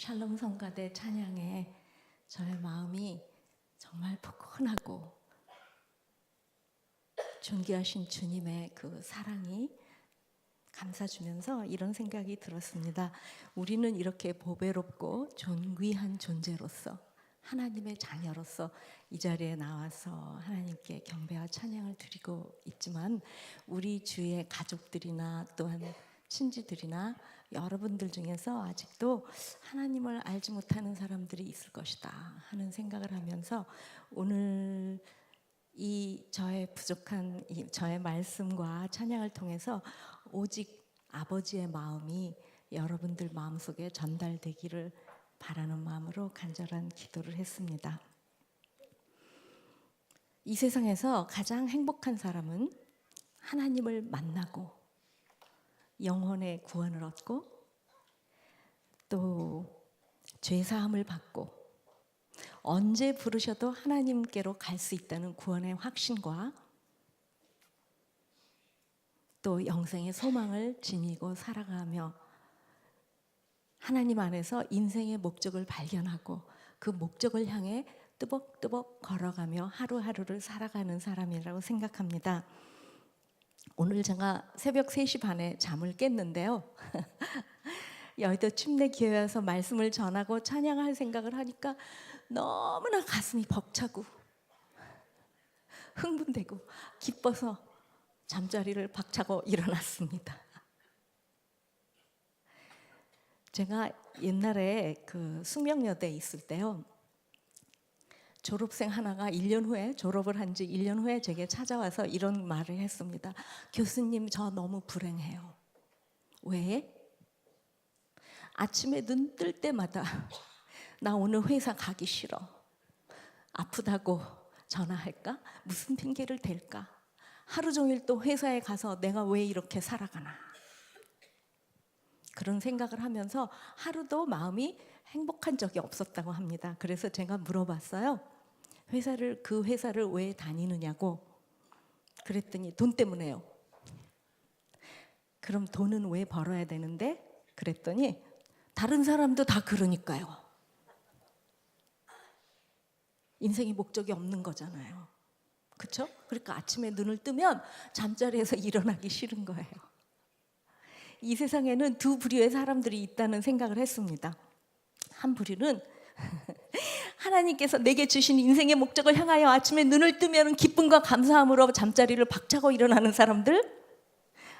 샬롬 성가대 찬양에 저의 마음이 정말 포근하고 존귀하신 주님의 그 사랑이 감싸주면서 이런 생각이 들었습니다. 우리는 이렇게 보배롭고 존귀한 존재로서 하나님의 자녀로서 이 자리에 나와서 하나님께 경배와 찬양을 드리고 있지만 우리 주위의 가족들이나 또한 친지들이나 여러분들 중에서 아직도 하나님을 알지 못하는 사람들이 있을 것이다 하는 생각을 하면서 오늘 이 저의 부족한 저의 말씀과 찬양을 통해서 오직 아버지의 마음이 여러분들 마음속에 전달되기를 바라는 마음으로 간절한 기도를 했습니다. 이 세상에서 가장 행복한 사람은 하나님을 만나고 영혼의 구원을 얻고 또 죄사함을 받고 언제 부르셔도 하나님께로 갈 수 있다는 구원의 확신과 또 영생의 소망을 지니고 살아가며 하나님 안에서 인생의 목적을 발견하고 그 목적을 향해 뜨벅뜨벅 걸어가며 하루하루를 살아가는 사람이라고 생각합니다. 오늘 제가 새벽 3시 반에 잠을 깼는데요. 여의도 침례교회 와서 말씀을 전하고 찬양할 생각을 하니까 너무나 가슴이 벅차고 흥분되고 기뻐서 잠자리를 박차고 일어났습니다. 제가 옛날에 그 숙명여대에 있을 때요, 졸업생 하나가 1년 후에 졸업을 한 지 1년 후에 제게 찾아와서 이런 말을 했습니다. 교수님, 저 너무 불행해요. 왜? 아침에 눈 뜰 때마다 나 오늘 회사 가기 싫어. 아프다고 전화할까? 무슨 핑계를 댈까? 하루 종일 또 회사에 가서 내가 왜 이렇게 살아가나? 그런 생각을 하면서 하루도 마음이 행복한 적이 없었다고 합니다. 그래서 제가 물어봤어요. 그 회사를 왜 다니느냐고. 그랬더니 돈 때문에요. 그럼 돈은 왜 벌어야 되는데? 그랬더니 다른 사람도 다 그러니까요. 인생의 목적이 없는 거잖아요. 그렇죠? 그러니까 아침에 눈을 뜨면 잠자리에서 일어나기 싫은 거예요. 이 세상에는 두 부류의 사람들이 있다는 생각을 했습니다. 한 부류는 하나님께서 내게 주신 인생의 목적을 향하여 아침에 눈을 뜨면 기쁨과 감사함으로 잠자리를 박차고 일어나는 사람들.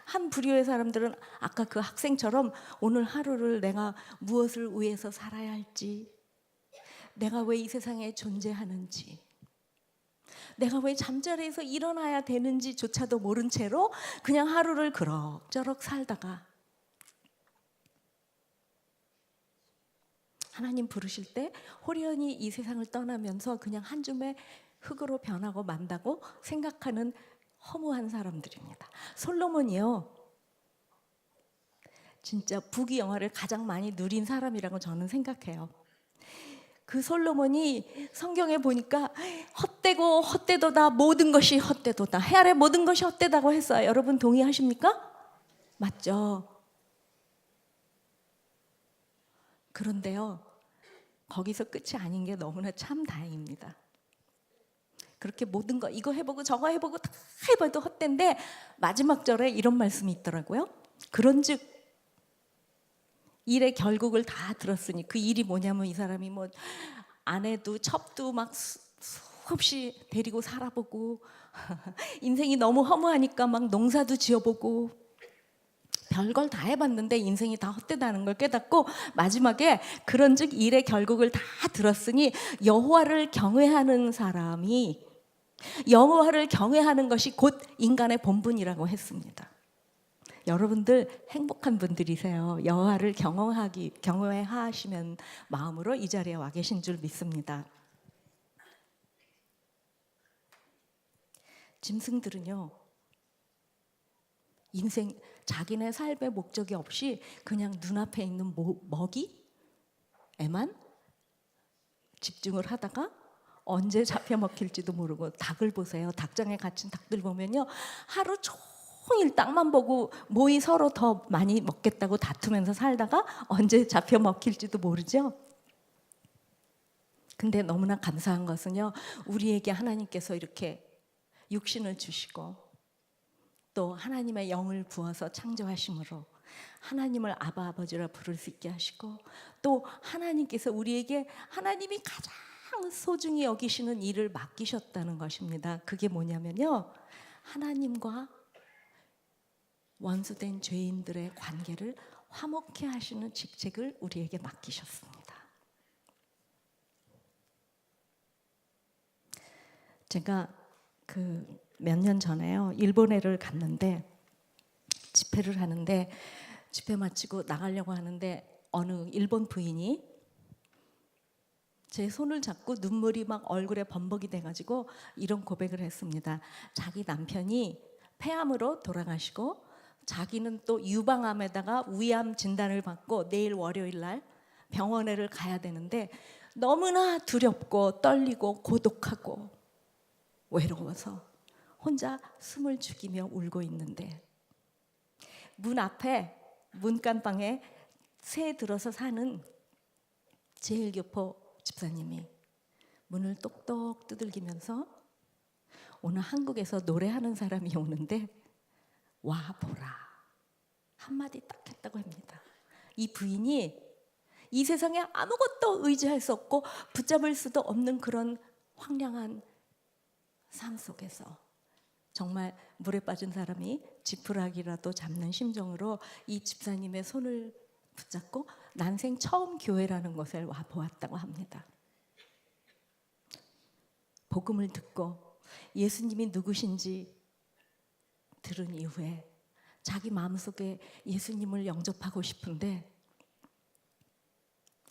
한 부류의 사람들은 아까 그 학생처럼 오늘 하루를 내가 무엇을 위해서 살아야 할지, 내가 왜 이 세상에 존재하는지, 내가 왜 잠자리에서 일어나야 되는지조차도 모른 채로 그냥 하루를 그럭저럭 살다가 하나님 부르실 때 호련히 이 세상을 떠나면서 그냥 한 줌의 흙으로 변하고 만다고 생각하는 허무한 사람들입니다. 솔로몬이요, 진짜 부귀영화를 가장 많이 누린 사람이라고 저는 생각해요. 그 솔로몬이 성경에 보니까 헛되고 헛되도다, 모든 것이 헛되도다, 해 아래 모든 것이 헛되다고 했어요. 여러분 동의하십니까? 맞죠? 그런데요, 거기서 끝이 아닌 게 너무나 참 다행입니다. 그렇게 모든 거 이거 해보고 저거 해보고 다 해봐도 헛된데 마지막 절에 이런 말씀이 있더라고요. 그런즉 일의 결국을 다 들었으니, 그 일이 뭐냐면 이 사람이 뭐 아내도 첩도 막 수없이 데리고 살아보고 인생이 너무 허무하니까 막 농사도 지어보고 별걸 다 해봤는데 인생이 다 헛되다는 걸 깨닫고 마지막에 그런즉 일의 결국을 다 들었으니 여호와를 경외하는 사람이, 여호와를 경외하는 것이 곧 인간의 본분이라고 했습니다. 여러분들 행복한 분들이세요. 여호와를 경외하시면 마음으로 이 자리에 와 계신 줄 믿습니다. 짐승들은요, 인생 자기네 삶의 목적이 없이 그냥 눈앞에 있는 먹이에만 집중을 하다가 언제 잡혀 먹힐지도 모르고, 닭을 보세요. 닭장에 갇힌 닭들 보면요, 하루 종일 땅만 보고 뭐이 서로 더 많이 먹겠다고 다투면서 살다가 언제 잡혀 먹힐지도 모르죠. 근데 너무나 감사한 것은요, 우리에게 하나님께서 이렇게 육신을 주시고 또 하나님의 영을 부어서 창조하심으로 하나님을 아바 아버지라 부를 수 있게 하시고, 또 하나님께서 우리에게 하나님이 가장 소중히 여기시는 일을 맡기셨다는 것입니다. 그게 뭐냐면요, 하나님과 원수된 죄인들의 관계를 화목케 하시는 직책을 우리에게 맡기셨습니다. 제가 몇 년 전에요, 일본에를 갔는데 집회를 하는데, 집회 마치고 나가려고 하는데 어느 일본 부인이 제 손을 잡고 눈물이 막 얼굴에 범벅이 돼가지고 이런 고백을 했습니다. 자기 남편이 폐암으로 돌아가시고 자기는 또 유방암에다가 위암 진단을 받고 내일 월요일 날 병원에를 가야 되는데 너무나 두렵고 떨리고 고독하고 외로워서 혼자 숨을 죽이며 울고 있는데, 문 앞에 문간방에 새 들어서 사는 제일교포 집사님이 문을 똑똑 두들기면서 오늘 한국에서 노래하는 사람이 오는데 와 보라 한마디 딱 했다고 합니다. 이 부인이 이 세상에 아무것도 의지할 수 없고 붙잡을 수도 없는 그런 황량한 삶 속에서 정말 물에 빠진 사람이 지푸라기라도 잡는 심정으로 이 집사님의 손을 붙잡고 난생 처음 교회라는 것을 와 보았다고 합니다. 복음을 듣고 예수님이 누구신지 들은 이후에 자기 마음속에 예수님을 영접하고 싶은데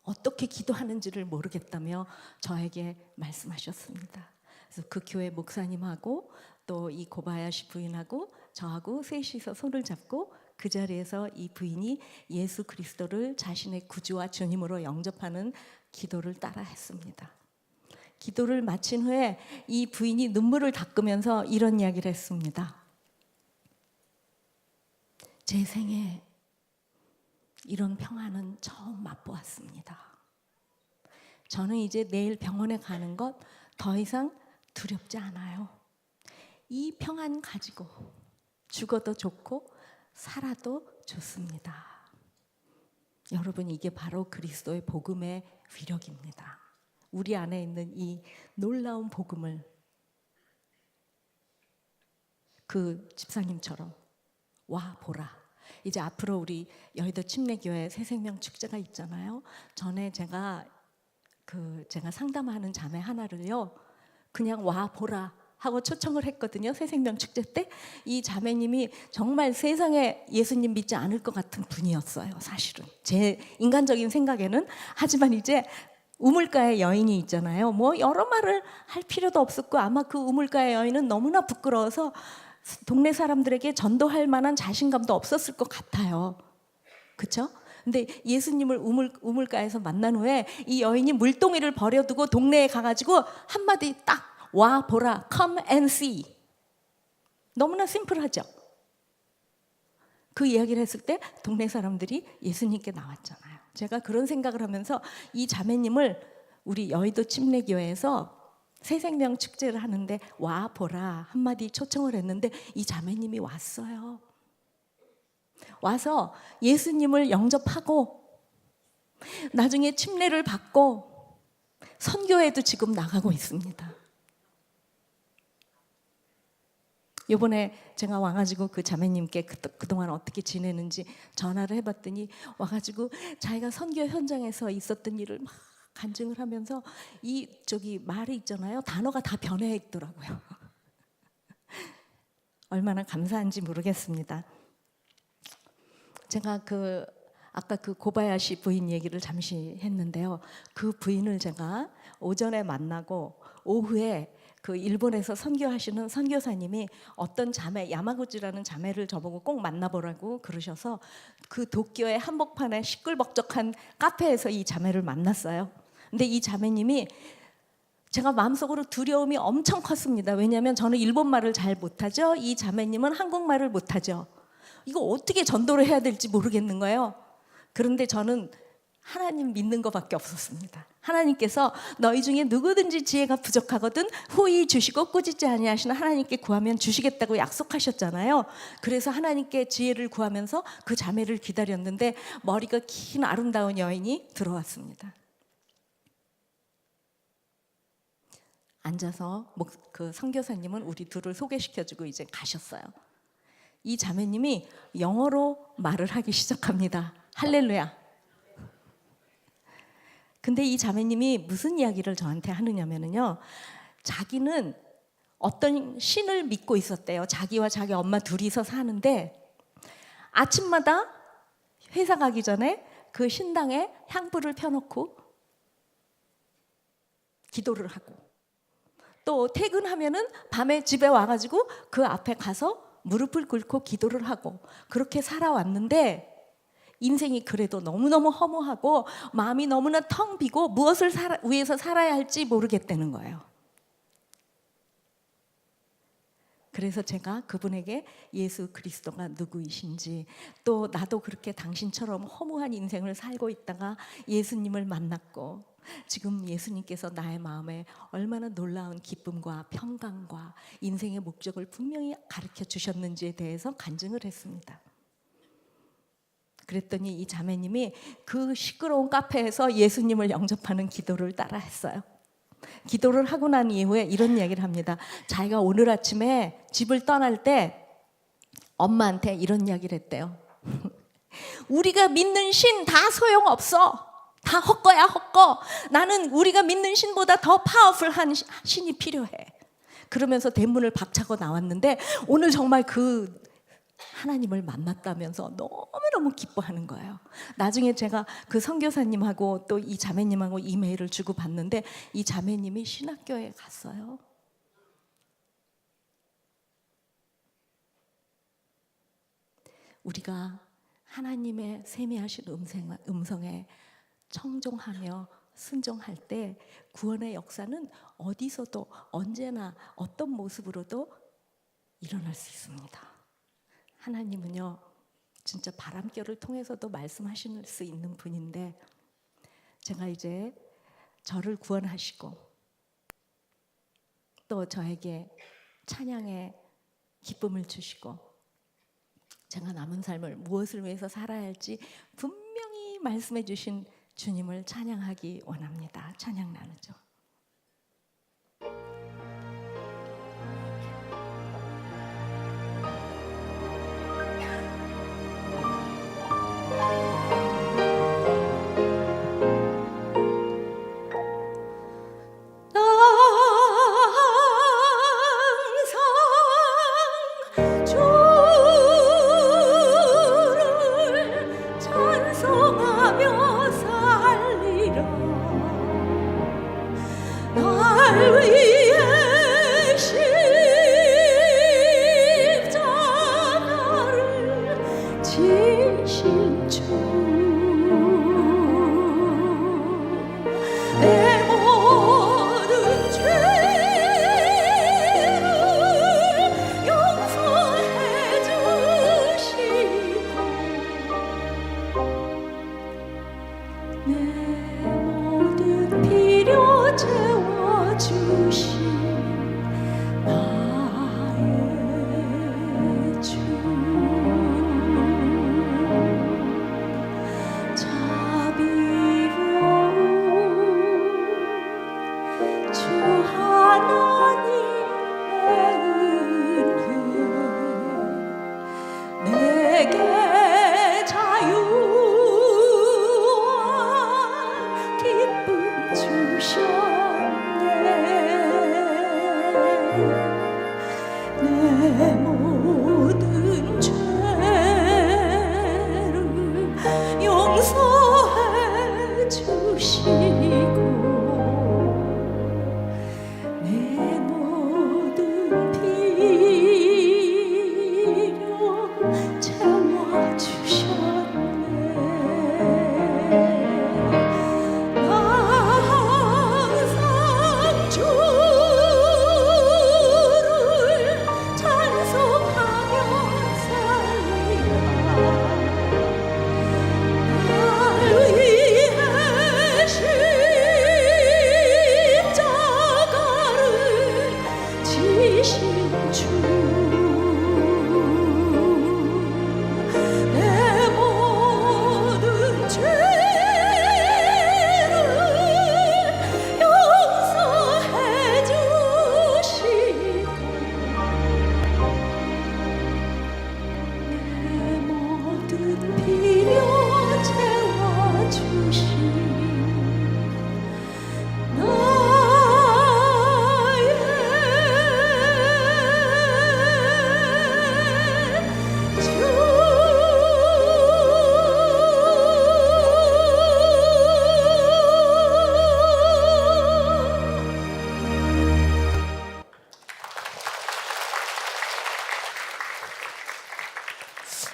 어떻게 기도하는지를 모르겠다며 저에게 말씀하셨습니다. 그래서 그 교회 목사님하고 또 이 고바야시 부인하고 저하고 셋이서 손을 잡고 그 자리에서 이 부인이 예수 그리스도를 자신의 구주와 주님으로 영접하는 기도를 따라 했습니다. 기도를 마친 후에 이 부인이 눈물을 닦으면서 이런 이야기를 했습니다. 제 생에 이런 평안은 처음 맛보았습니다. 저는 이제 내일 병원에 가는 것 더 이상 두렵지 않아요. 이 평안 가지고 죽어도 좋고 살아도 좋습니다. 여러분, 이게 바로 그리스도의 복음의 위력입니다. 우리 안에 있는 이 놀라운 복음을 그 집사님처럼 와 보라. 이제 앞으로 우리 여의도 침례교회 새생명 축제가 있잖아요. 전에 제가 상담하는 자매 하나를요, 그냥 와 보라 하고 초청을 했거든요. 새생명 축제 때 이 자매님이 정말 세상에 예수님 믿지 않을 것 같은 분이었어요. 사실은 제 인간적인 생각에는. 하지만 이제 우물가의 여인이 있잖아요. 뭐 여러 말을 할 필요도 없었고 아마 그 우물가의 여인은 너무나 부끄러워서 동네 사람들에게 전도할 만한 자신감도 없었을 것 같아요. 그렇죠? 근데 예수님을 우물가에서 만난 후에 이 여인이 물동이를 버려두고 동네에 가가지고 한마디 딱 와 보라, come and see. 너무나 심플하죠. 그 이야기를 했을 때 동네 사람들이 예수님께 나왔잖아요. 제가 그런 생각을 하면서 이 자매님을 우리 여의도 침례교회에서 새생명 축제를 하는데 와 보라 한마디 초청을 했는데 이 자매님이 왔어요. 와서 예수님을 영접하고 나중에 침례를 받고 선교회도 지금 나가고 있습니다. 이번에 제가 와가지고 그 자매님께 그동안 어떻게 지내는지 전화를 해봤더니 와가지고 자기가 선교 현장에서 있었던 일을 막 간증을 하면서 말이 있잖아요. 단어가 다 변해 있더라고요. 얼마나 감사한지 모르겠습니다. 제가 아까 그 고바야시 부인 얘기를 잠시 했는데요. 그 부인을 제가 오전에 만나고 오후에 그 일본에서 선교하시는 선교사님이 어떤 자매, 야마구치라는 자매를 저보고 꼭 만나보라고 그러셔서 그 도쿄의 한복판에 시끌벅적한 카페에서 이 자매를 만났어요. 근데 이 자매님이 제가 마음속으로 두려움이 엄청 컸습니다. 왜냐하면 저는 일본말을 잘 못하죠. 이 자매님은 한국말을 못하죠. 이거 어떻게 전도를 해야 될지 모르겠는 거예요. 그런데 저는 하나님 믿는 것밖에 없었습니다. 하나님께서 너희 중에 누구든지 지혜가 부족하거든 후히 주시고 꾸짖지 아니하시는 하나님께 구하면 주시겠다고 약속하셨잖아요. 그래서 하나님께 지혜를 구하면서 그 자매를 기다렸는데 머리가 긴 아름다운 여인이 들어왔습니다. 앉아서 그 선교사님은 우리 둘을 소개시켜주고 이제 가셨어요. 이 자매님이 영어로 말을 하기 시작합니다. 할렐루야. 근데 이 자매님이 무슨 이야기를 저한테 하느냐면요, 자기는 어떤 신을 믿고 있었대요. 자기와 자기 엄마 둘이서 사는데 아침마다 회사 가기 전에 그 신당에 향불을 펴놓고 기도를 하고, 또 퇴근하면은 밤에 집에 와가지고 그 앞에 가서 무릎을 꿇고 기도를 하고 그렇게 살아왔는데, 인생이 그래도 너무너무 허무하고 마음이 너무나 텅 비고 무엇을 위해서 살아야 할지 모르겠다는 거예요. 그래서 제가 그분에게 예수 그리스도가 누구이신지, 또 나도 그렇게 당신처럼 허무한 인생을 살고 있다가 예수님을 만났고 지금 예수님께서 나의 마음에 얼마나 놀라운 기쁨과 평강과 인생의 목적을 분명히 가르쳐 주셨는지에 대해서 간증을 했습니다. 그랬더니 이 자매님이 그 시끄러운 카페에서 예수님을 영접하는 기도를 따라 했어요. 기도를 하고 난 이후에 이런 이야기를 합니다. 자기가 오늘 아침에 집을 떠날 때 엄마한테 이런 이야기를 했대요. 우리가 믿는 신 다 소용없어. 다 헛거야, 헛거. 나는 우리가 믿는 신보다 더 파워풀한 신이 필요해. 그러면서 대문을 박차고 나왔는데 오늘 정말 그 하나님을 만났다면서 너무너무 기뻐하는 거예요. 나중에 제가 그 선교사님하고 또 이 자매님하고 이메일을 주고받는데 이 자매님이 신학교에 갔어요. 우리가 하나님의 세미하신 음성에 청종하며 순종할 때 구원의 역사는 어디서도 언제나 어떤 모습으로도 일어날 수 있습니다. 하나님은요, 진짜 바람결을 통해서도 말씀하실 수 있는 분인데, 제가 이제 저를 구원하시고 또 저에게 찬양의 기쁨을 주시고 제가 남은 삶을 무엇을 위해서 살아야 할지 분명히 말씀해 주신 주님을 찬양하기 원합니다. 찬양 나누죠.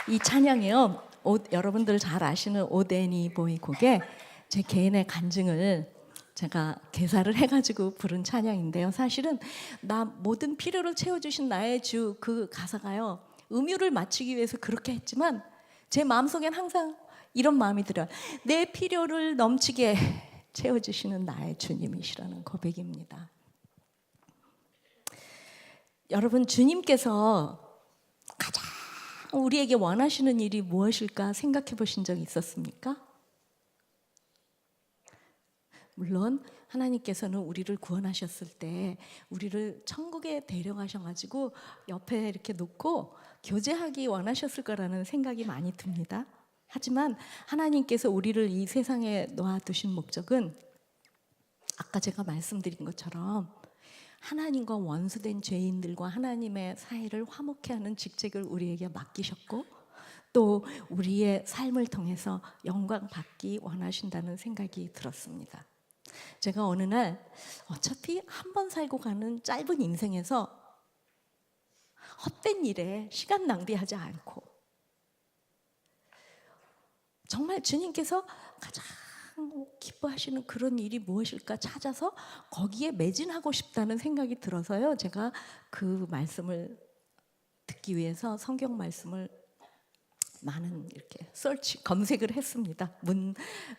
이 찬양이요, 여러분들 잘 아시는 오데니 보이 곡에 제 개인의 간증을 제가 개사를 해가지고 부른 찬양인데요. 사실은 나 모든 필요를 채워주신 나의 주, 그 가사가요, 음유를 맞추기 위해서 그렇게 했지만 제 마음속엔 항상 이런 마음이 들어요. 내 필요를 넘치게 채워주시는 나의 주님이시라는 고백입니다. 여러분, 주님께서 가장 우리에게 원하시는 일이 무엇일까 생각해 보신 적 있었습니까? 물론 하나님께서는 우리를 구원하셨을 때 우리를 천국에 데려가셔가지고 옆에 이렇게 놓고 교제하기 원하셨을 거라는 생각이 많이 듭니다. 하지만 하나님께서 우리를 이 세상에 놓아두신 목적은 아까 제가 말씀드린 것처럼 하나님과 원수된 죄인들과 하나님의 사이를 화목케 하는 직책을 우리에게 맡기셨고, 또 우리의 삶을 통해서 영광 받기 원하신다는 생각이 들었습니다. 제가 어느 날 어차피 한 번 살고 가는 짧은 인생에서 헛된 일에 시간 낭비하지 않고 정말 주님께서 가장 기뻐하시는 그런 일이 무엇일까 찾아서 거기에 매진하고 싶다는 생각이 들어서요, 제가 그 말씀을 듣기 위해서 성경 말씀을 많은 이렇게 검색을 했습니다.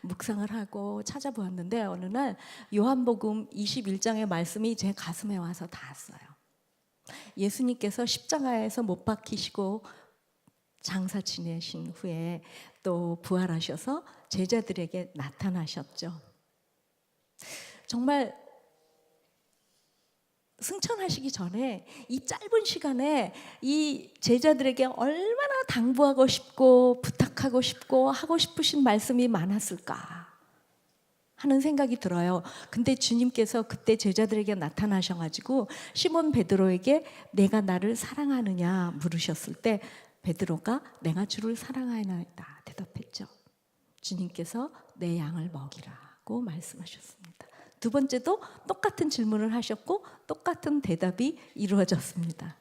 묵상을 하고 찾아보았는데 어느 날 요한복음 21장의 말씀이 제 가슴에 와서 닿았어요. 예수님께서 십자가에서 못 박히시고 장사 지내신 후에 또 부활하셔서 제자들에게 나타나셨죠. 정말 승천하시기 전에 이 짧은 시간에 이 제자들에게 얼마나 당부하고 싶고 부탁하고 싶고 하고 싶으신 말씀이 많았을까 하는 생각이 들어요. 근데 주님께서 그때 제자들에게 나타나셔가지고 시몬 베드로에게 내가 나를 사랑하느냐 물으셨을 때 베드로가 내가 주를 사랑하나이다 대답했죠. 주님께서 내 양을 먹이라고 말씀하셨습니다. 두 번째도 똑같은 질문을 하셨고 똑같은 대답이 이루어졌습니다.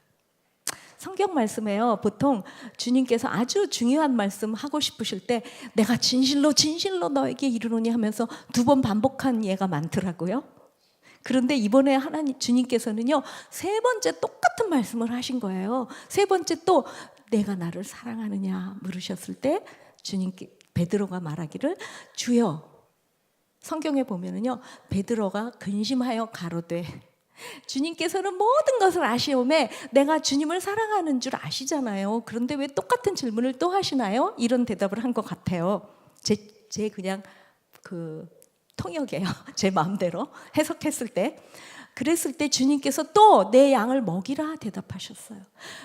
성경 말씀에요, 보통 주님께서 아주 중요한 말씀 하고 싶으실 때 내가 진실로 진실로 너에게 이르노니 하면서 두 번 반복한 예가 많더라고요. 그런데 이번에 하나님 주님께서는요, 세 번째 똑같은 말씀을 하신 거예요. 세 번째 또 내가 나를 사랑하느냐 물으셨을 때 주님께 베드로가 말하기를 주여, 성경에 보면은요, 베드로가 근심하여 가로되, 주님께서는 모든 것을 아시오매 내가 주님을 사랑하는 줄 아시잖아요. 그런데 왜 똑같은 질문을 또 하시나요? 이런 대답을 한 것 같아요. 제 그냥 그 통역이에요. 제 마음대로 해석했을 때. 그랬을 때 주님께서 또 내 양을 먹이라 대답하셨어요.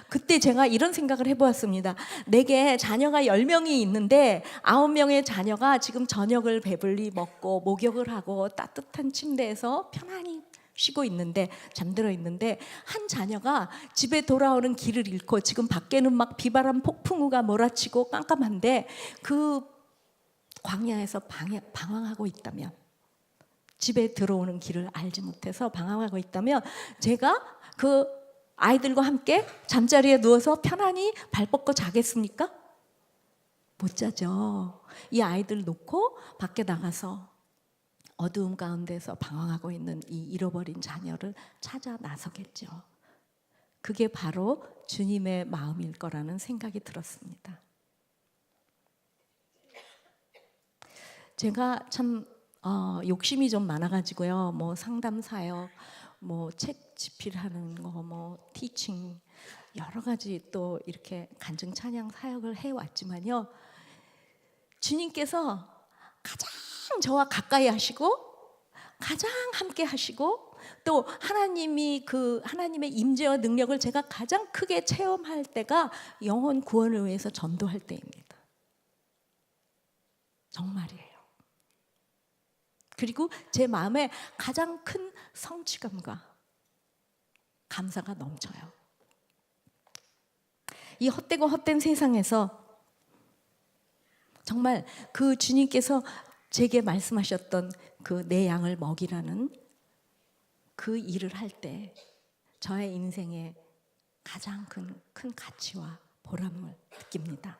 그때 제가 이런 생각을 해보았습니다. 내게 자녀가 10명이 있는데 9명의 자녀가 지금 저녁을 배불리 먹고 목욕을 하고 따뜻한 침대에서 편안히 쉬고 있는데, 잠들어 있는데, 한 자녀가 집에 돌아오는 길을 잃고 지금 밖에는 막 비바람 폭풍우가 몰아치고 깜깜한데 그 광야에서 방황하고 있다면, 집에 들어오는 길을 알지 못해서 방황하고 있다면 제가 그 아이들과 함께 잠자리에 누워서 편안히 발 뻗고 자겠습니까? 못 자죠. 이 아이들 놓고 밖에 나가서 어두움 가운데서 방황하고 있는 이 잃어버린 자녀를 찾아 나서겠죠. 그게 바로 주님의 마음일 거라는 생각이 들었습니다. 제가 참 욕심이 좀 많아가지고요. 뭐 상담 사역, 뭐 책 집필하는 거, 뭐 티칭, 여러 가지 또 이렇게 간증 찬양 사역을 해왔지만요, 주님께서 가장 저와 가까이 하시고 가장 함께 하시고 또 하나님이 그 하나님의 임재와 능력을 제가 가장 크게 체험할 때가 영혼 구원을 위해서 전도할 때입니다. 정말이에요. 그리고 제 마음에 가장 큰 성취감과 감사가 넘쳐요. 이 헛되고 헛된 세상에서 정말 그 주님께서 제게 말씀하셨던 그 내 양을 먹이라는 그 일을 할 때 저의 인생에 가장 큰 가치와 보람을 느낍니다.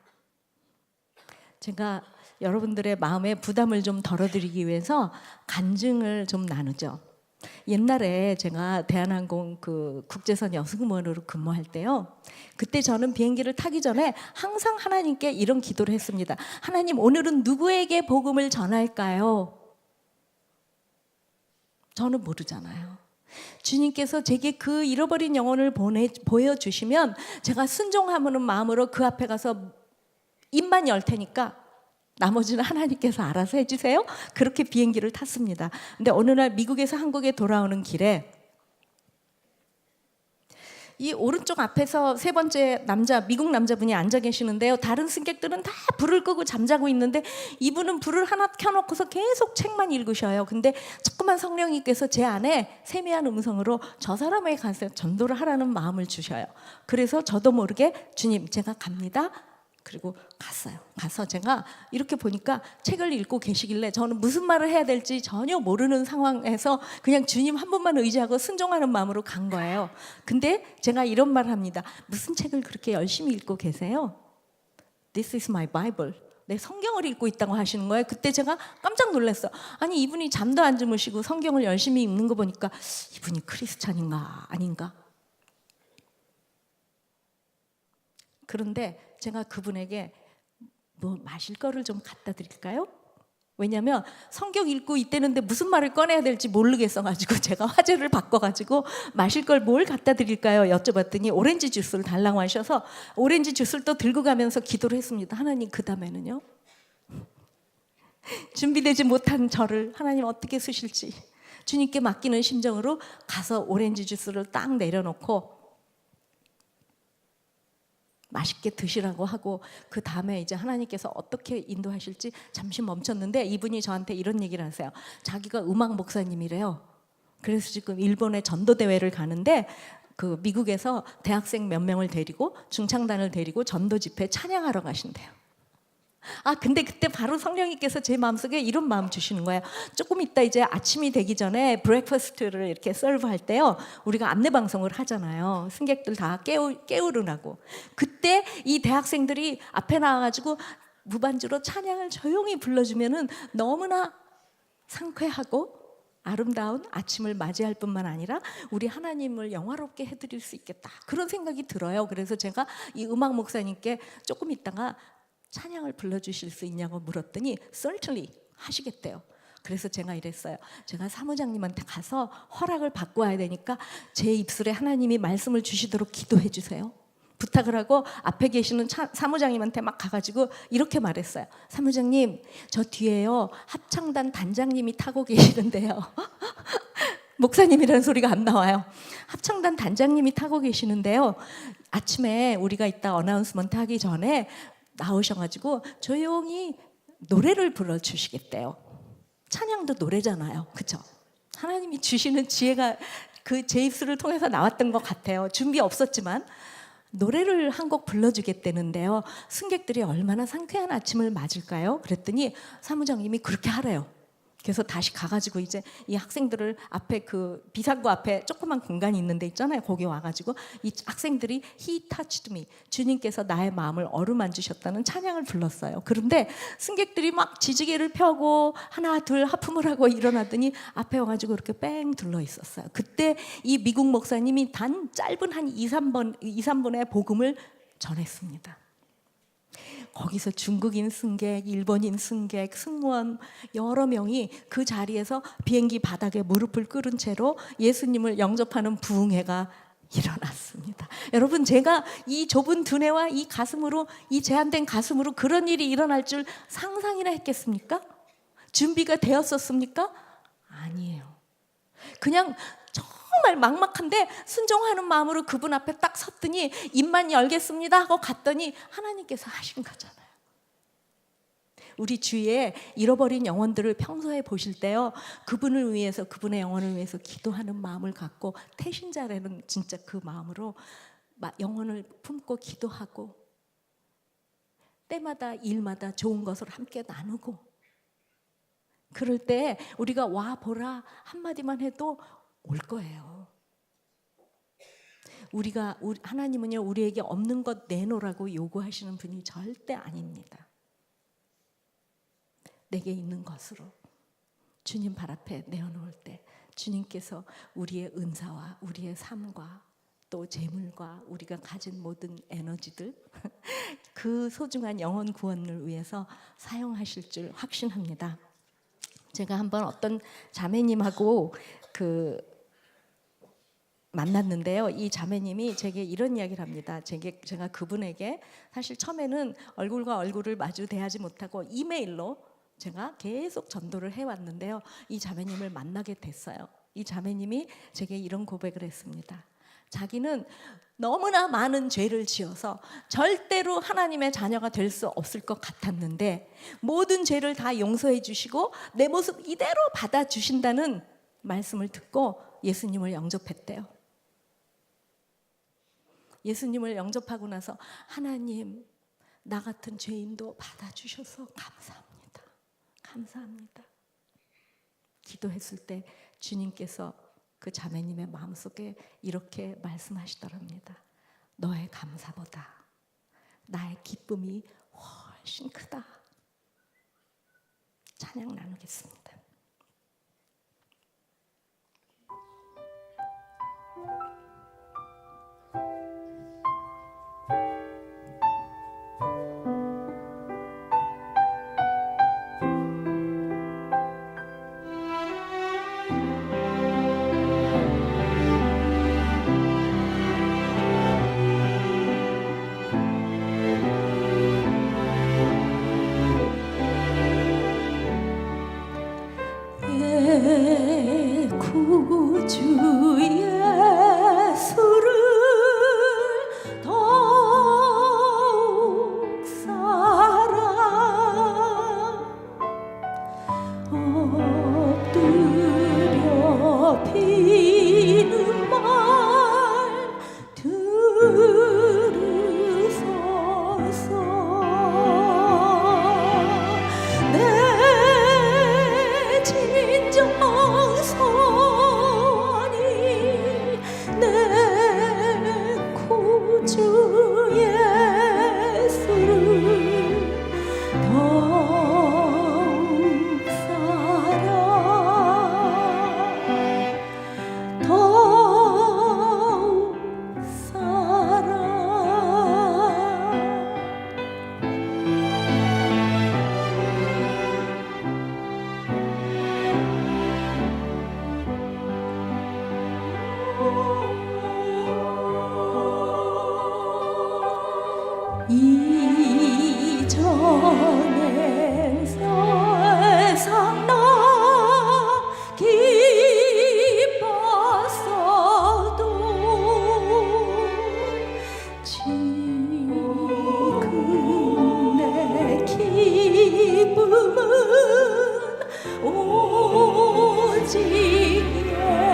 제가 여러분들의 마음에 부담을 좀 덜어드리기 위해서 간증을 좀 나누죠. 옛날에 제가 대한항공 그 국제선 여승무원으로 근무할 때요. 그때 저는 비행기를 타기 전에 항상 하나님께 이런 기도를 했습니다. 하나님, 오늘은 누구에게 복음을 전할까요? 저는 모르잖아요. 주님께서 제게 그 잃어버린 영혼을 보여주시면 제가 순종하는 마음으로 그 앞에 가서 입만 열 테니까 나머지는 하나님께서 알아서 해주세요. 그렇게 비행기를 탔습니다. 근데 어느 날 미국에서 한국에 돌아오는 길에 이 오른쪽 앞에서 세 번째 미국 남자분이 앉아 계시는데요. 다른 승객들은 다 불을 끄고 잠자고 있는데 이분은 불을 하나 켜놓고서 계속 책만 읽으셔요. 근데 조그만 성령님께서 제 안에 세미한 음성으로 저 사람에게 가서 전도를 하라는 마음을 주셔요. 그래서 저도 모르게 주님, 제가 갑니다. 그리고 갔어요. 가서 제가 이렇게 보니까 책을 읽고 계시길래 저는 무슨 말을 해야 될지 전혀 모르는 상황에서 그냥 주님 한 분만 의지하고 순종하는 마음으로 간 거예요. 근데 제가 이런 말을 합니다. 무슨 책을 그렇게 열심히 읽고 계세요? This is my Bible. 내 성경을 읽고 있다고 하시는 거예요. 그때 제가 깜짝 놀랐어요. 아니, 이분이 잠도 안 주무시고 성경을 열심히 읽는 거 보니까 이분이 크리스찬인가 아닌가? 그런데 제가 그분에게 뭐 마실 거를 좀 갖다 드릴까요? 왜냐하면 성경 읽고 있대는데 무슨 말을 꺼내야 될지 모르겠어가지고 제가 화제를 바꿔가지고 마실 걸 뭘 갖다 드릴까요? 여쭤봤더니 오렌지 주스를 달라고 하셔서 오렌지 주스를 또 들고 가면서 기도를 했습니다. 하나님, 그 다음에는요? 준비되지 못한 저를 하나님 어떻게 쓰실지 주님께 맡기는 심정으로 가서 오렌지 주스를 딱 내려놓고 맛있게 드시라고 하고 그 다음에 이제 하나님께서 어떻게 인도하실지 잠시 멈췄는데 이분이 저한테 이런 얘기를 하세요. 자기가 음악 목사님이래요. 그래서 지금 일본에 전도대회를 가는데 그 미국에서 대학생 몇 명을 데리고 중창단을 데리고 전도 집회 찬양하러 가신대요. 근데 그때 바로 성령님께서 제 마음속에 이런 마음 주시는 거예요. 조금 이따 이제 아침이 되기 전에 브렉퍼스트를 이렇게 서브할 때요, 우리가 안내 방송을 하잖아요. 승객들 다 깨우르라고. 그때 이 대학생들이 앞에 나와가지고 무반주로 찬양을 조용히 불러주면은 너무나 상쾌하고 아름다운 아침을 맞이할 뿐만 아니라 우리 하나님을 영화롭게 해드릴 수 있겠다, 그런 생각이 들어요. 그래서 제가 이 음악 목사님께 조금 있다가 찬양을 불러주실 수 있냐고 물었더니 certainly 하시겠대요. 그래서 제가 이랬어요. 제가 사무장님한테 가서 허락을 받고 와야 되니까 제 입술에 하나님이 말씀을 주시도록 기도해 주세요. 부탁을 하고 앞에 계시는 사무장님한테 막 가가지고 이렇게 말했어요. 사무장님, 저 뒤에요 합창단 단장님이 타고 계시는데요. 목사님이라는 소리가 안 나와요. 합창단 단장님이 타고 계시는데요. 아침에 우리가 이따 어나운스먼트 하기 전에 나오셔가지고 조용히 노래를 불러주시겠대요. 찬양도 노래잖아요, 그렇죠? 하나님이 주시는 지혜가 그 제 입술을 통해서 나왔던 것 같아요. 준비 없었지만 노래를 한 곡 불러주겠다는데요. 승객들이 얼마나 상쾌한 아침을 맞을까요? 그랬더니 사무장님이 그렇게 하래요. 그래서 다시 가가지고 이제 이 학생들을 앞에 그 비상구 앞에 조그만 공간이 있는데 있잖아요. 거기 와가지고 이 학생들이 He touched me, 주님께서 나의 마음을 어루만지셨다는 찬양을 불렀어요. 그런데 승객들이 막 지지개를 펴고 하나 둘 하품을 하고 일어나더니 앞에 와가지고 이렇게 뺑 둘러 있었어요. 그때 이 미국 목사님이 단 짧은 한 2, 3분의 복음을 전했습니다. 거기서 중국인 승객, 일본인 승객, 승무원 여러 명이 그 자리에서 비행기 바닥에 무릎을 꿇은 채로 예수님을 영접하는 부흥회가 일어났습니다. 여러분, 제가 이 좁은 두뇌와 이 가슴으로, 이 제한된 가슴으로 그런 일이 일어날 줄 상상이나 했겠습니까? 준비가 되었었습니까? 아니에요. 그냥 정말 막막한데 순종하는 마음으로 그분 앞에 딱 섰더니 입만 열겠습니다 하고 갔더니 하나님께서 하신 거잖아요. 우리 주위에 잃어버린 영혼들을 평소에 보실 때요, 그분을 위해서, 그분의 영혼을 위해서 기도하는 마음을 갖고 태신자라는 진짜 그 마음으로 영혼을 품고 기도하고 때마다 일마다 좋은 것을 함께 나누고, 그럴 때 우리가 와 보라 한마디만 해도 올 거예요. 하나님은요, 우리에게 없는 것 내놓으라고 요구하시는 분이 절대 아닙니다. 내게 있는 것으로 주님 발 앞에 내어놓을 때 주님께서 우리의 은사와 우리의 삶과 또 재물과 우리가 가진 모든 에너지들 그 소중한 영혼 구원을 위해서 사용하실 줄 확신합니다. 제가 한번 어떤 자매님하고 만났는데요. 이 자매님이 제게 이런 이야기를 합니다. 제가 그분에게 사실 처음에는 얼굴과 얼굴을 마주 대하지 못하고 이메일로 제가 계속 전도를 해왔는데요. 이 자매님을 만나게 됐어요. 이 자매님이 제게 이런 고백을 했습니다. 자기는 너무나 많은 죄를 지어서 절대로 하나님의 자녀가 될 수 없을 것 같았는데 모든 죄를 다 용서해 주시고 내 모습 이대로 받아주신다는 말씀을 듣고 예수님을 영접했대요. 예수님을 영접하고 나서 하나님, 나 같은 죄인도 받아주셔서 감사합니다. 감사합니다. 기도했을 때 주님께서 그 자매님의 마음속에 이렇게 말씀하시더랍니다. 너의 감사보다 나의 기쁨이 훨씬 크다. 찬양 나누겠습니다. 구주 예수를 더욱 사랑 엎드려 비는 말 들으소서 내 진정 소원이 내 구주 예수를 더욱 사랑 더욱 사랑 이전엔 세상 나 기뻤어도 지금 내 기쁨은 오직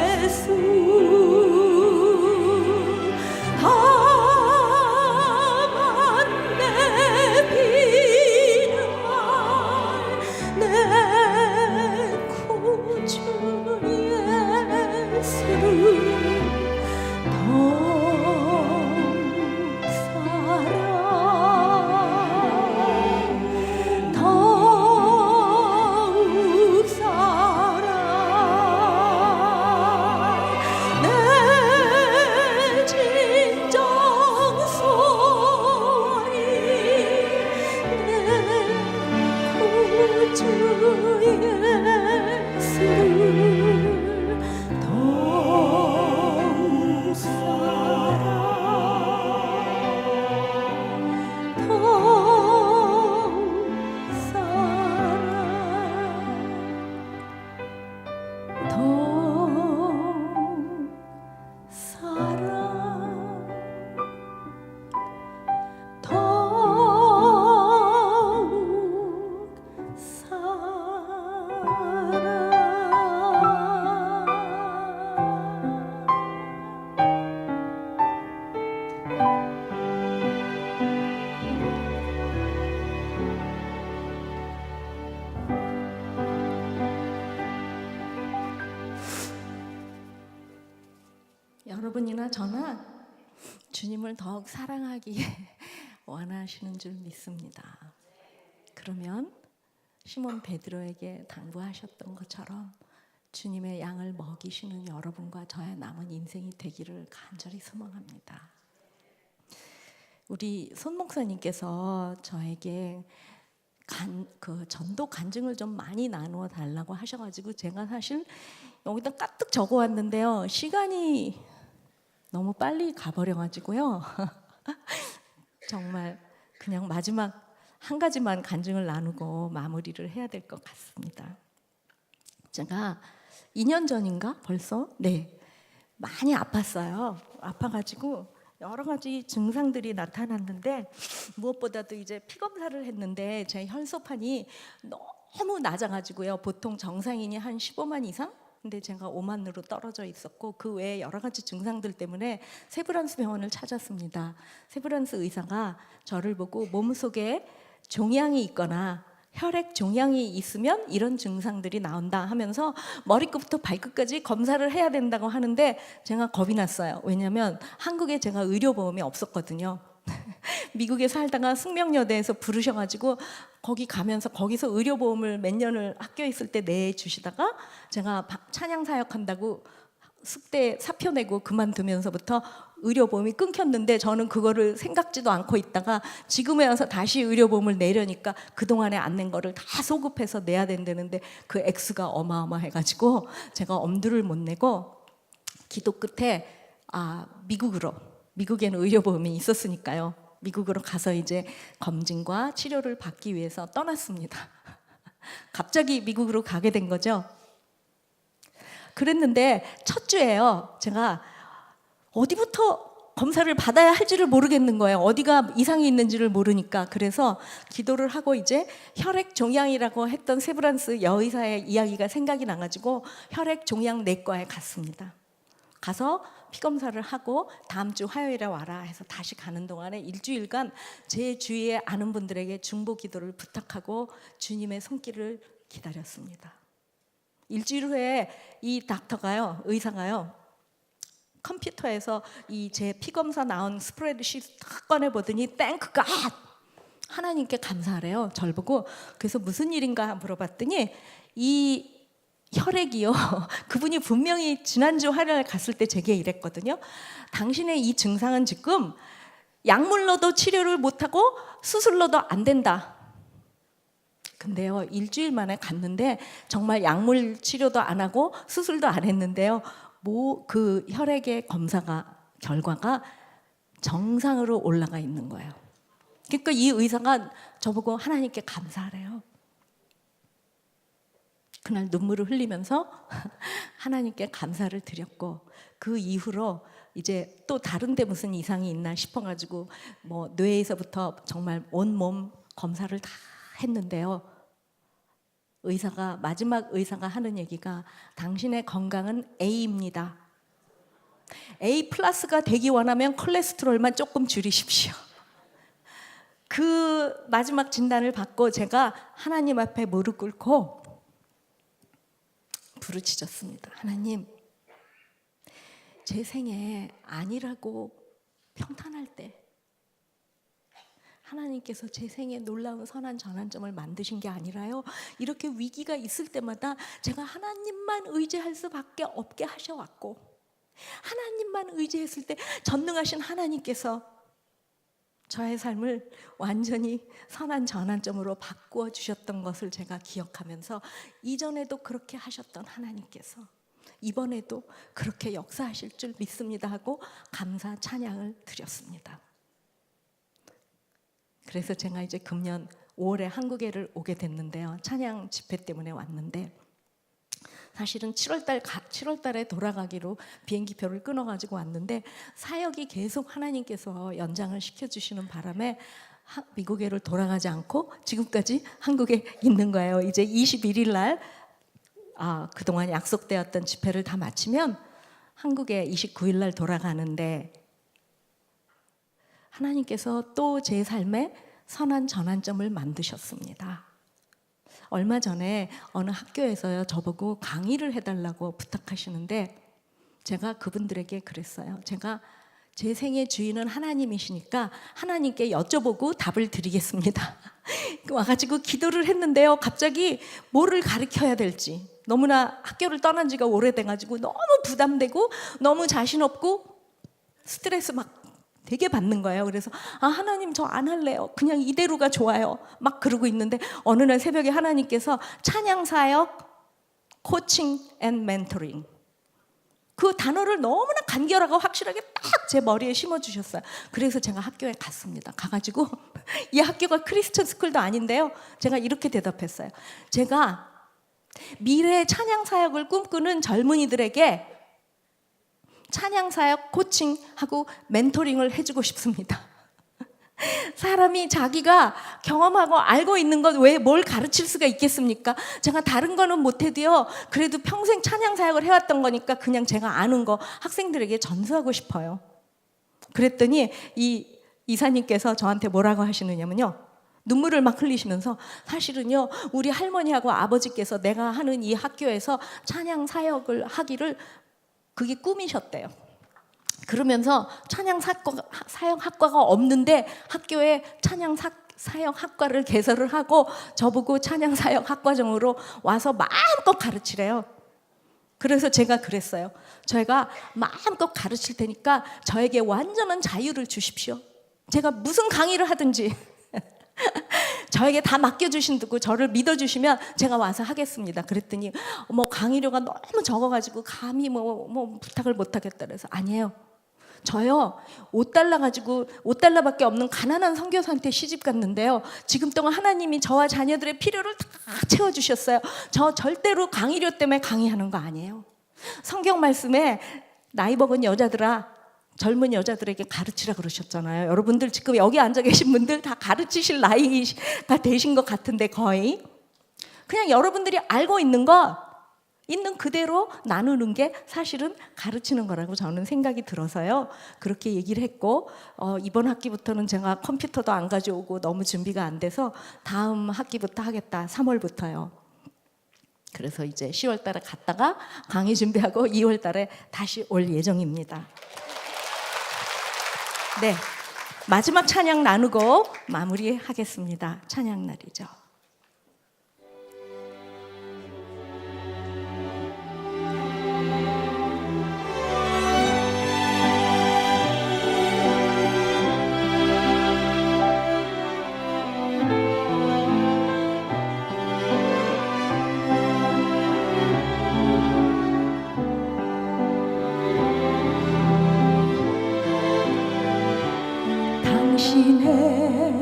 예수 여러분이나 저나 주님을 더욱 사랑하기에 원하시는 줄 믿습니다. 그러면 시몬 베드로에게 당부하셨던 것처럼 주님의 양을 먹이시는 여러분과 저의 남은 인생이 되기를 간절히 소망합니다. 우리 손 목사님께서 저에게 그 전도 간증을 좀 많이 나누어 달라고 하셔가지고 제가 사실 여기다 까뜩 적어왔는데요. 시간이 너무 빨리 가버려가지고요. 정말 그냥 마지막 한 가지만 간증을 나누고 마무리를 해야 될 것 같습니다. 제가 2년 전인가 벌써 많이 아팠어요. 아파가지고 여러 가지 증상들이 나타났는데 무엇보다도 이제 피 검사를 했는데 제 혈소판이 너무 낮아가지고요. 보통 정상인이 한 15만 이상? 근데 제가 5만으로 떨어져 있었고 그 외에 여러 가지 증상들 때문에 세브란스 병원을 찾았습니다. 세브란스 의사가 저를 보고 몸속에 종양이 있거나 혈액 종양이 있으면 이런 증상들이 나온다 하면서 머리끝부터 발끝까지 검사를 해야 된다고 하는데 제가 겁이 났어요. 왜냐하면 한국에 제가 의료보험이 없었거든요. 미국에 살다가 숙명여대에서 부르셔가지고 거기 가면서 거기서 의료보험을 몇 년을 학교에 있을 때 내주시다가 제가 찬양 사역한다고 숙대 사표 내고 그만두면서부터 의료보험이 끊겼는데 저는 그거를 생각지도 않고 있다가 지금에 와서 다시 의료보험을 내려니까 그동안에 안 낸 거를 다 소급해서 내야 된다는데 그 액수가 어마어마해가지고 제가 엄두를 못 내고 기도 끝에 미국에는 의료보험이 있었으니까요. 미국으로 가서 이제 검진과 치료를 받기 위해서 떠났습니다. 갑자기 미국으로 가게 된 거죠. 그랬는데 첫 주에요. 제가 어디부터 검사를 받아야 할지를 모르겠는 거예요. 어디가 이상이 있는지를 모르니까. 그래서 기도를 하고 이제 혈액 종양이라고 했던 세브란스 여의사의 이야기가 생각이 나가지고 혈액 종양 내과에 갔습니다. 가서 피검사를 하고 다음 주 화요일에 와라 해서 다시 가는 동안에 일주일간 제 주위에 아는 분들에게 중보 기도를 부탁하고 주님의 손길을 기다렸습니다. 일주일 후에 이 의사가요 컴퓨터에서 이 제 피검사 나온 스프레드शी트 딱 꺼내보더니 Thank God! 하나님께 감사하래요. 절 보고. 그래서 무슨 일인가 물어봤더니 이 혈액이요. 그분이 분명히 지난주 화요일에 갔을 때 제게 이랬거든요. 당신의 이 증상은 지금 약물로도 치료를 못하고 수술로도 안 된다. 근데요, 일주일 만에 갔는데 정말 약물 치료도 안 하고 수술도 안 했는데요. 그 혈액의 결과가 정상으로 올라가 있는 거예요. 그러니까 이 의사가 저보고 하나님께 감사하래요. 그날 눈물을 흘리면서 하나님께 감사를 드렸고 그 이후로 이제 또 다른 데 무슨 이상이 있나 싶어가지고 뭐 뇌에서부터 정말 온몸 검사를 다 했는데요. 마지막 의사가 하는 얘기가 당신의 건강은 A입니다. A 플러스가 되기 원하면 콜레스테롤만 조금 줄이십시오. 그 마지막 진단을 받고 제가 하나님 앞에 무릎 꿇고 부르짖었습니다. 하나님, 제 생에 아니라고 평탄할 때 하나님께서 제 생에 놀라운 선한 전환점을 만드신 게 아니라요. 이렇게 위기가 있을 때마다 제가 하나님만 의지할 수밖에 없게 하셔왔고 하나님만 의지했을 때 전능하신 하나님께서 저의 삶을 완전히 선한 전환점으로 바꾸어 주셨던 것을 제가 기억하면서 이전에도 그렇게 하셨던 하나님께서 이번에도 그렇게 역사하실 줄 믿습니다 하고 감사 찬양을 드렸습니다. 그래서 제가 이제 금년 5월에 한국에를 오게 됐는데요. 찬양 집회 때문에 왔는데 사실은 7월달에 돌아가기로 비행기표를 끊어가지고 왔는데 사역이 계속 하나님께서 연장을 시켜주시는 바람에 미국에를 돌아가지 않고 지금까지 한국에 있는 거예요. 이제 21일 날 그동안 약속되었던 집회를 다 마치면 한국에 29일 날 돌아가는데 하나님께서 또 제 삶에 선한 전환점을 만드셨습니다. 얼마 전에 어느 학교에서요 저보고 강의를 해달라고 부탁하시는데 제가 그분들에게 그랬어요. 제가 제 생의 주인은 하나님이시니까 하나님께 여쭤보고 답을 드리겠습니다. 와가지고 기도를 했는데요. 갑자기 뭐를 가르쳐야 될지, 너무나 학교를 떠난 지가 오래돼가지고 너무 부담되고 너무 자신 없고 스트레스 막 되게 받는 거예요. 그래서 하나님 저 안 할래요. 그냥 이대로가 좋아요. 막 그러고 있는데 어느 날 새벽에 하나님께서 찬양사역, 코칭 앤 멘토링, 그 단어를 너무나 간결하고 확실하게 딱 제 머리에 심어주셨어요. 그래서 제가 학교에 갔습니다. 가가지고 이 학교가 크리스천 스쿨도 아닌데요. 제가 이렇게 대답했어요. 제가 미래의 찬양사역을 꿈꾸는 젊은이들에게 찬양사역 코칭하고 멘토링을 해주고 싶습니다. 사람이 자기가 경험하고 알고 있는 것 왜 뭘 가르칠 수가 있겠습니까? 제가 다른 거는 못해도요, 그래도 평생 찬양사역을 해왔던 거니까 그냥 제가 아는 거 학생들에게 전수하고 싶어요. 그랬더니 이 이사님께서 저한테 뭐라고 하시느냐면요, 눈물을 막 흘리시면서 사실은요 우리 할머니하고 아버지께서 내가 하는 이 학교에서 찬양사역을 하기를 그게 꿈이셨대요. 그러면서 찬양사역학과가 없는데 학교에 찬양사역학과를 개설을 하고 저보고 찬양사역학과정으로 와서 마음껏 가르치래요. 그래서 제가 그랬어요. 제가 마음껏 가르칠 테니까 저에게 완전한 자유를 주십시오. 제가 무슨 강의를 하든지 저에게 다 맡겨주신다고 저를 믿어주시면 제가 와서 하겠습니다. 그랬더니 강의료가 너무 적어가지고 감히 부탁을 못하겠다 그래서 아니에요. 저요 5달러 가지고 5달러밖에 없는 가난한 선교사한테 시집 갔는데요, 지금 동안 하나님이 저와 자녀들의 필요를 다 채워주셨어요. 저 절대로 강의료 때문에 강의하는 거 아니에요. 성경 말씀에 나이 먹은 여자들아, 젊은 여자들에게 가르치라 그러셨잖아요. 여러분들 지금 여기 앉아 계신 분들 다 가르치실 나이가 되신 것 같은데, 거의 그냥 여러분들이 알고 있는 거 있는 그대로 나누는 게 사실은 가르치는 거라고 저는 생각이 들어서요, 그렇게 얘기를 했고, 이번 학기부터는 제가 컴퓨터도 안 가져오고 너무 준비가 안 돼서 다음 학기부터 하겠다, 3월부터요. 그래서 이제 10월 달에 갔다가 강의 준비하고 2월 달에 다시 올 예정입니다. 네, 마지막 찬양 나누고 마무리하겠습니다. 찬양 날이죠. 당신의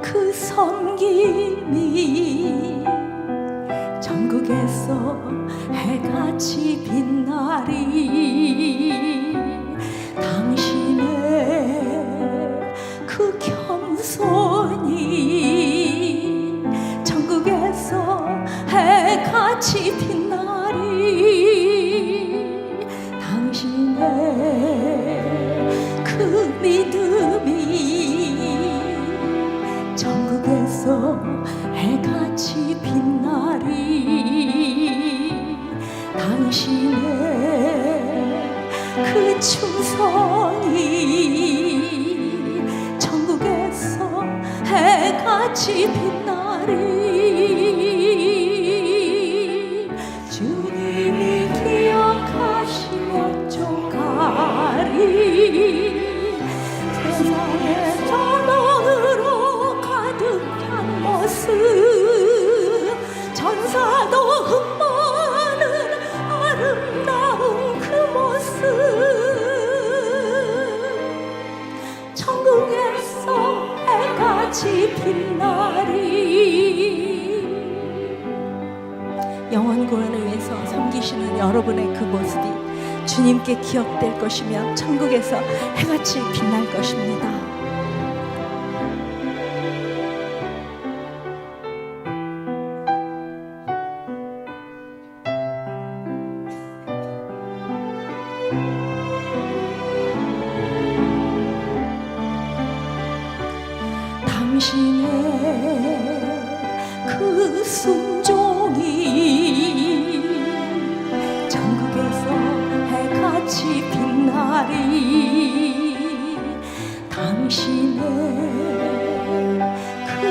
그 섬김이 전국에서 해같이 빛나리, 당신의 그 겸손이 전국에서 해같이 빛나리, 당신의 그 믿음이 전국에서 해같이 빛나리, 당신의 그 충성이 전국에서 해같이 빛나리, 주님이 기억하시며 쫓가리, 세상의 절망으로 가득한 모습, 전사도 흠모하는 아름다운 그 모습, 천국에서 해같이 빛나리. 영원 구원을 위해서 섬기시는 여러분의 그 모습이 주님께 기억될 것이며 천국에서 해같이 빛날 것입니다. 당신의 그 순종이 전국에서 해같이 빛나리, 당신의 그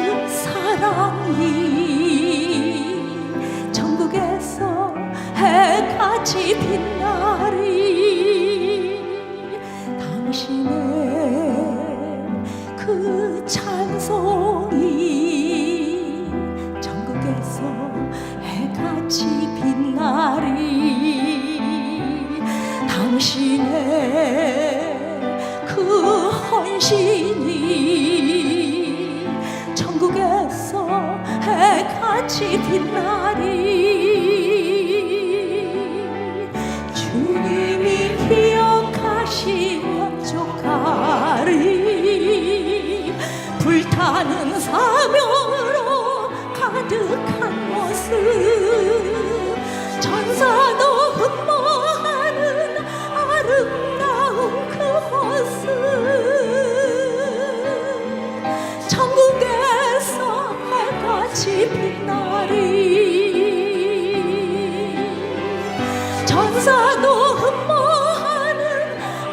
해같이 빛나리. 당신의 그 찬송이 전국에서 해같이 빛나리. 당신의 그 헌신이 전국에서 해같이 빛나리. 주님이 기억하시면 족하리. 불타는 사명으로 가득한 모습, 천사도 흠모하는 아름다운 그 모습, 천국에서 해같이 빛나리. 천사도 흠모하는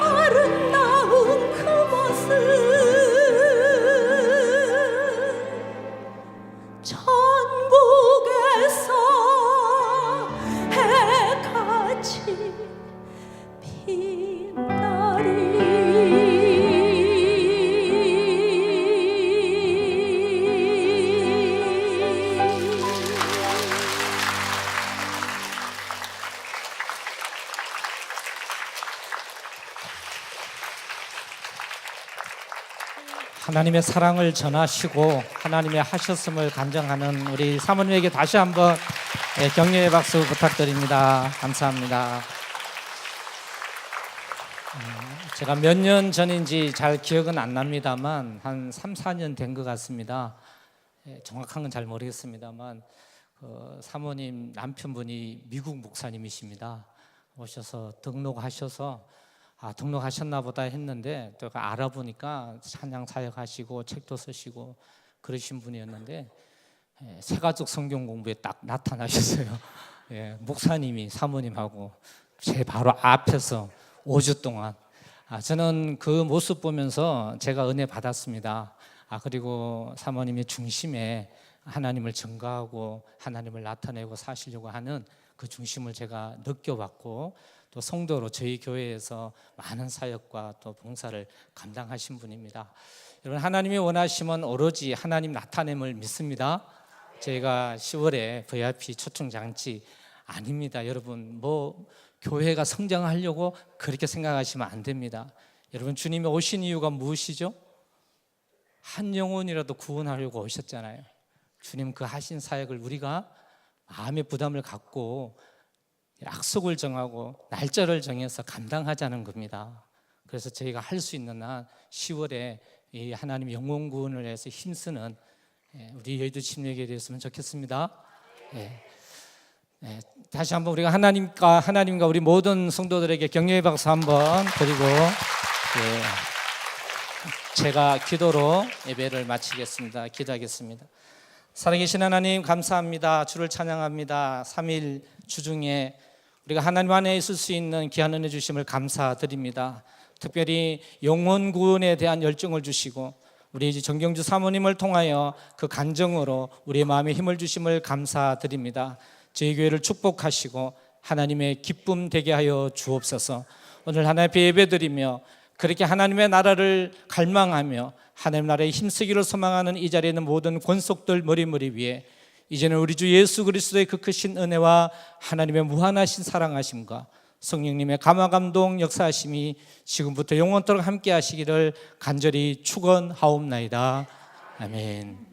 아름다운 그 모습, 천국에서 해같이 하나님의 사랑을 전하시고 하나님의 하셨음을 간증하는 우리 사모님에게 다시 한번 격려의 박수 부탁드립니다. 감사합니다. 제가 몇 년 전인지 잘 기억은 안 납니다만 한 3, 4년 된 것 같습니다. 정확한 건 잘 모르겠습니다만 사모님 남편분이 미국 목사님이십니다. 오셔서 등록하셔서 등록하셨나 보다 했는데 또 알아보니까 찬양 사역하시고 책도 쓰시고 그러신 분이었는데 새가족 성경 공부에 딱 나타나셨어요. 목사님이 사모님하고 제 바로 앞에서 5주 동안 저는 그 모습 보면서 제가 은혜 받았습니다. 그리고 사모님의 중심에 하나님을 증거하고 하나님을 나타내고 사시려고 하는 그 중심을 제가 느껴봤고 또 성도로 저희 교회에서 많은 사역과 또 봉사를 감당하신 분입니다. 여러분, 하나님이 원하시면 오로지 하나님 나타냄을 믿습니다. 저희가 10월에 VIP 초청 장치 아닙니다. 여러분, 교회가 성장하려고 그렇게 생각하시면 안 됩니다. 여러분, 주님이 오신 이유가 무엇이죠? 한 영혼이라도 구원하려고 오셨잖아요. 주님 그 하신 사역을 우리가 마음의 부담을 갖고 약속을 정하고 날짜를 정해서 감당하자는 겁니다. 그래서 저희가 할 수 있는 한 10월에 이 하나님 영혼 구원을 위해서 힘쓰는 우리 여의도 침례교회 되었으면 좋겠습니다. 다시 한번 우리가 하나님과 우리 모든 성도들에게 격려의 박수 한번 드리고 제가 기도로 예배를 마치겠습니다. 기도하겠습니다. 살아계신 하나님 감사합니다. 주를 찬양합니다. 3일 주중에 우리가 하나님 안에 있을 수 있는 귀한 은혜 주심을 감사드립니다. 특별히 영혼 구원에 대한 열정을 주시고 우리 정경주 사모님을 통하여 그 간증으로 우리의 마음에 힘을 주심을 감사드립니다. 저희 교회를 축복하시고 하나님의 기쁨 되게 하여 주옵소서. 오늘 하나님 앞에 예배드리며 그렇게 하나님의 나라를 갈망하며 하나님 나라에 힘쓰기를 소망하는 이 자리에 있는 모든 권속들 머리 위에 이제는 우리 주 예수 그리스도의 그 크신 은혜와 하나님의 무한하신 사랑하심과 성령님의 감화감동 역사하심이 지금부터 영원토록 함께 하시기를 간절히 축원하옵나이다. 아멘.